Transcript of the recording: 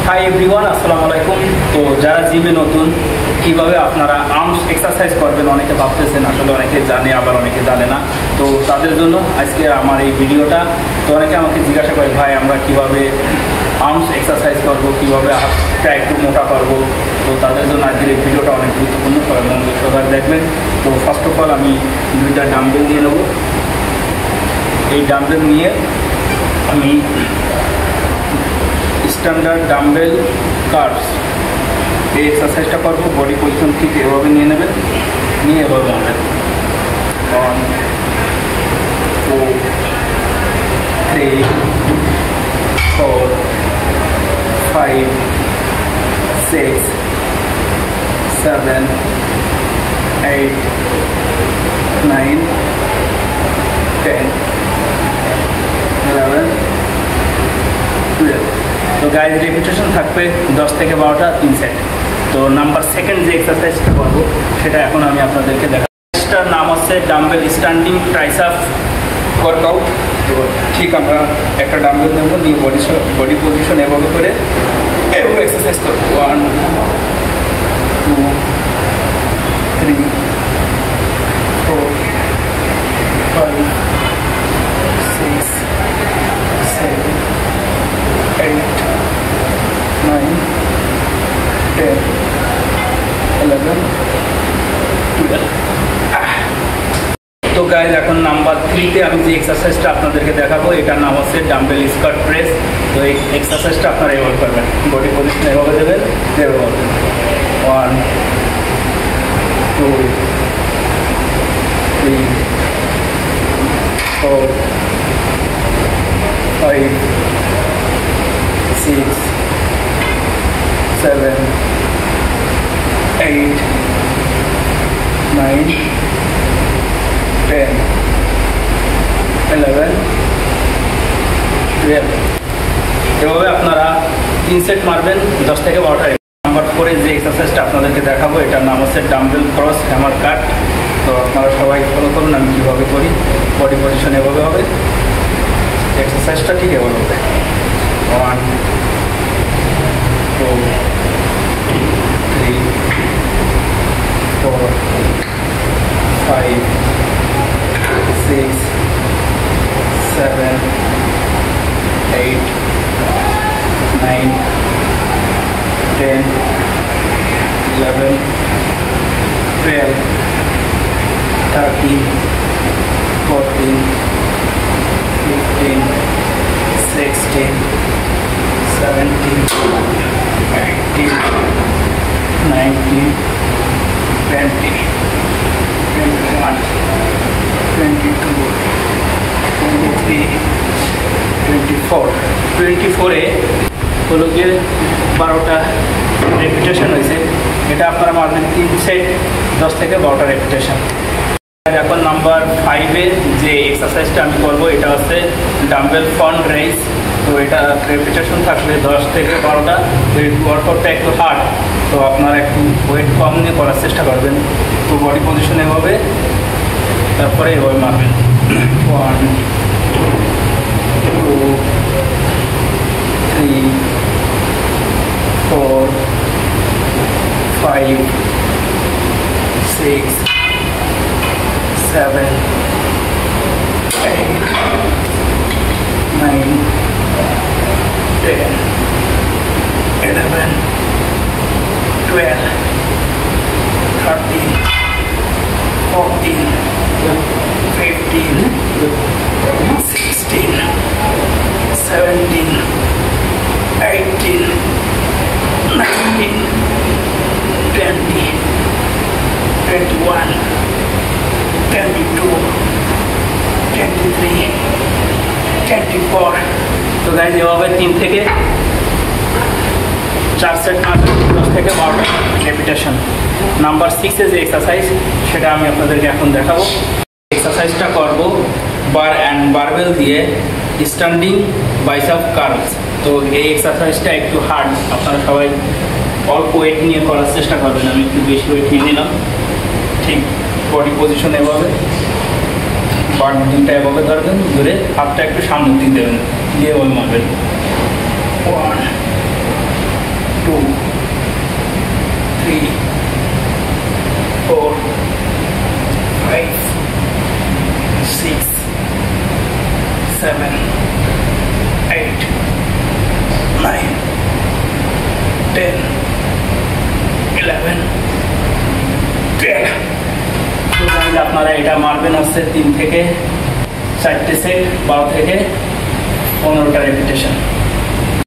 Hi everyone, আসসালামু আলাইকুম। তো যারা জিমে নতুন, কিভাবে আপনারা আর্মস এক্সারসাইজ করবেন অনেকে ভাবতেছেন, আসলে অনেকে জানে আবার অনেকে জানে না। তো তাদের জন্য আজকে আমার এই ভিডিওটা। তো অনেকে আমাকে জিজ্ঞাসা করে, ভাই আমরা কিভাবে আর্মস এক্সারসাইজ করবো, কীভাবে হাতটা একটু মোটা করবো। তো তাদের জন্য আজকের এই ভিডিওটা অনেক গুরুত্বপূর্ণ, মনোযোগ সহকারে দেখবেন। তো ফার্স্ট অফ অল আমি দুইটা ডাম্বেল নিয়ে নেব। এই ডাম্বেল নিয়ে আমি স্ট্যান্ডার্ড ডাম্বেল কার্ভস এই এক্সারসাইজটা করবো। বডি পজিশন ঠিক এভাবে নিয়ে নেবেন, নিয়ে এভাবে নামবেন। 1 2 3 4 5 6 7 8 9 10 11 12। তো গাইজ রেপিটেশন থাকবে 10 থেকে 12টা 3 সেট। তো নাম্বার সেকেন্ড যে এক্সারসাইজটা করবো সেটা এখন আমি আপনাদেরকে দেখাবো। এটার নাম হচ্ছে ডাম্বেল স্ট্যান্ডিং ট্রাইসেপ ওয়ার্কআউট। তো ঠিক আমরা একটা ডাম্বেল নেব, নিয়ে বডি পজিশন এভাবে করে এভাবে এক্সারসাইজ করবো। 1 2 3 4 5 6 7 8 9 10 11 12। তো গাইজ এখন নাম্বার 3তে আমি যে এক্সারসাইজটা আপনাদেরকে দেখাবো এটার নাম হচ্ছে ডাম্বেল স্কোয়াট প্রেস। তো এই এক্সারসাইজটা আপনারা এভাবে করবেন, বডি পজিশন এভাবে দেবেন, এভাবে 1 2 3 4 5 6 7 8 9 10 11 12। এভাবে আপনারা 3 সেট মারবেন 10 থেকে 12টা। নাম্বার 4 যে এক্সারসাইজটা আপনাদেরকে দেখাবো এটার নাম হচ্ছে ডাম্বেল ক্রস হ্যামার কাট। তো আপনারা সবাই ফলো করুন আমি কীভাবে করি। বডি পজিশন এভাবে হবে, এক্সারসাইজটা ঠিক এভাবে হবে। 1 2 3 4 5 6 7 8 9 10 11 12 13 14 15 16 17 18 19 20 21 22 23 24। 24-এ হলো গিয়ে 12টা রেপিটেশন হয়েছে। এটা আপনারা মারবেন 3 সেট 10 থেকে 12টা রেপিটেশন। এখন নাম্বার 5-এ যে এক্সারসাইজটা আমি করবো এটা হচ্ছে ডাম্বেল ফ্রন্ট রেইজ। তো এটা রেপিটেশন থাকবে 10 থেকে 12টা। তো এই ওয়ার্কআউটটা একটু হার্ড, তো আপনারা একটু ওয়েট কম নিয়ে করার চেষ্টা করবেন। তো বডি পজিশন এভাবে, তারপরে এভাবে মারবেন। 1 2 3 4 5 6 7 8 9 10 11 12 13 14 15 16 17 18 19 20 21 22 23 24। তো গাইজ এভাবে 3 থেকে 4 সেট মারবেন 10 থেকে 12টা রেপিটেশন। নাম্বার 6-এ যে এক্সারসাইজ সেটা আমি আপনাদেরকে এখন দেখাবো। এক্সারসাইজটা করব বার অ্যান্ড বারবেল দিয়ে স্ট্যান্ডিং বাইসেপ কার্ভস। তো এই এক্সারসাইজটা একটু হার্ড, আপনারা সবাই অল্প ওয়েট নিয়ে করার চেষ্টা করবেন। আমি একটু বেশি ওয়েট নিয়ে নিলাম। ঠিক বডি পজিশন এভাবে, বার দুইটা এভাবে ধরবেন, ধরে হাতটা একটু সামনের দিক দেবেন, দিয়ে বল মারবেন। 1 10, 11, 12। তো তাহলে আপনারা এটা মারবেন হচ্ছে 3 থেকে 4টে সেট, 12 থেকে 15টা রেপিটেশন।